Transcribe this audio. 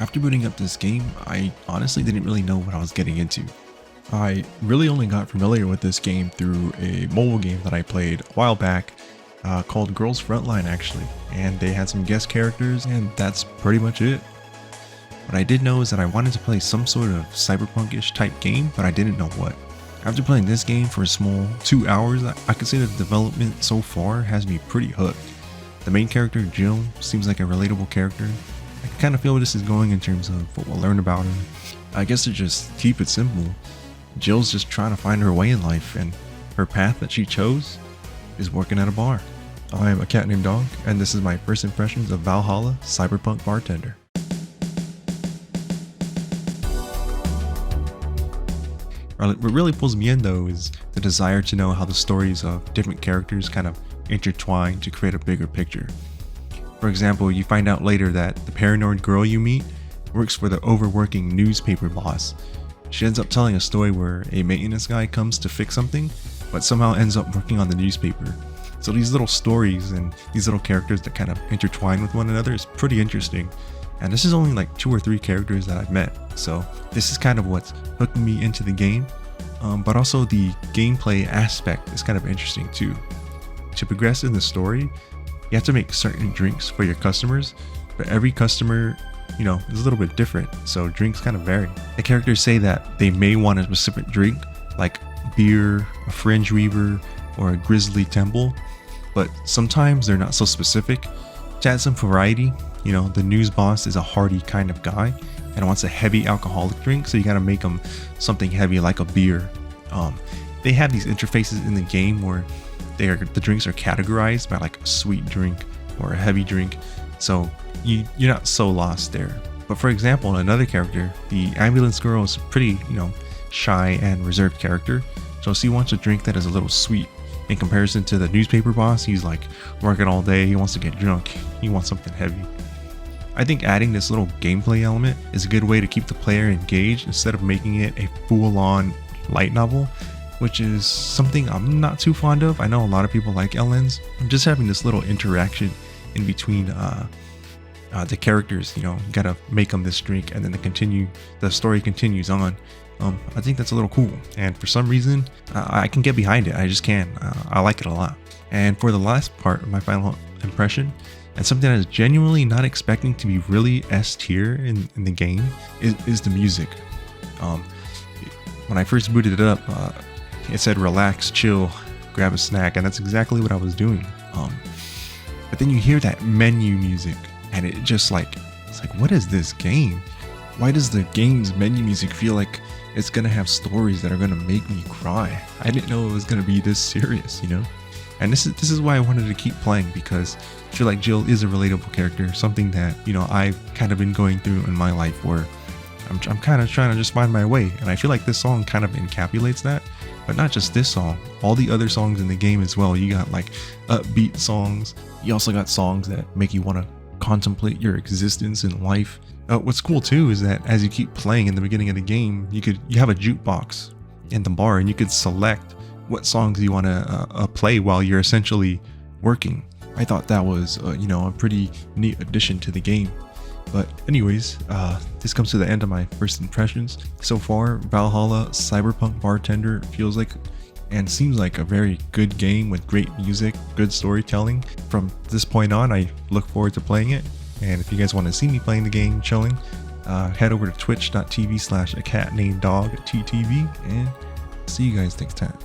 After booting up this game, I honestly didn't really know what I was getting into. I really only got familiar with this game through a mobile game that I played a while back called Girls Frontline actually, and they had some guest characters and that's pretty much it. What I did know is that I wanted to play some sort of cyberpunk-ish type game, but I didn't know what. After playing this game for a small 2 hours, I could say that the development so far has me pretty hooked. The main character, Jill, seems like a relatable character. I can kind of feel where this is going in terms of what we'll learn about her. I guess to just keep it simple, Jill's just trying to find her way in life, and her path that she chose is working at a bar. I am a cat named Dog, and this is my first impressions of Valhalla Cyberpunk Bartender. What really pulls me in though is the desire to know how the stories of different characters kind of intertwine to create a bigger picture. For example, you find out later that the paranoid girl you meet works for the overworking newspaper boss. She ends up telling a story where a maintenance guy comes to fix something, but somehow ends up working on the newspaper. So these little stories and these little characters that kind of intertwine with one another is pretty interesting. And this is only like 2 or 3 characters that I've met. So this is kind of what's hooking me into the game. But also the gameplay aspect is kind of interesting too. To progress in the story, you have to make certain drinks for your customers, but every customer, is a little bit different. So drinks kind of vary. The characters say that they may want a specific drink, like beer, a fringe weaver, or a grizzly temple, but sometimes they're not so specific. To add some variety, the news boss is a hearty kind of guy and wants a heavy alcoholic drink, so you gotta make them something heavy like a beer. They have these interfaces in the game where the drinks are categorized by like a sweet drink or a heavy drink, so you're not so lost there. But for example, another character, the ambulance girl, is a pretty shy and reserved character, so she wants a drink that is a little sweet. In comparison to the newspaper boss, he's like working all day, he wants to get drunk, he wants something heavy. I think adding this little gameplay element is a good way to keep the player engaged instead of making it a full-on light novel, which is something I'm not too fond of. I know a lot of people like LNs. Just having this little interaction in between the characters, you gotta make them this drink and then the story continues on. I think that's a little cool, and for some reason I can get behind it. I just can. I like it a lot. And for the last part of my final impression, and something I was genuinely not expecting to be really S tier in the game, is the music. When I first booted it up, it said relax, chill, grab a snack, and that's exactly what I was doing. But then you hear that menu music, and it's like, what is this game? Why does the game's menu music feel like it's gonna have stories that are gonna make me cry? I didn't know it was gonna be this serious, And this is why I wanted to keep playing, because I feel like Jill is a relatable character, something that, I've kind of been going through in my life where I'm kind of trying to just find my way. And I feel like this song kind of encapsulates that. But not just this song, all the other songs in the game as well. You got like upbeat songs. You also got songs that make you want to contemplate your existence in life. What's cool too is that as you keep playing in the beginning of the game, you have a jukebox in the bar, and you could select what songs you want to play while you're essentially working. I thought that was a pretty neat addition to the game. But anyways, this comes to the end of my first impressions. So far, Valhalla Cyberpunk Bartender feels like and seems like a very good game with great music, good storytelling. From this point on, I look forward to playing it. And if you guys want to see me playing the game, chilling, head over to twitch.tv/acatnamedogttv, and see you guys next time.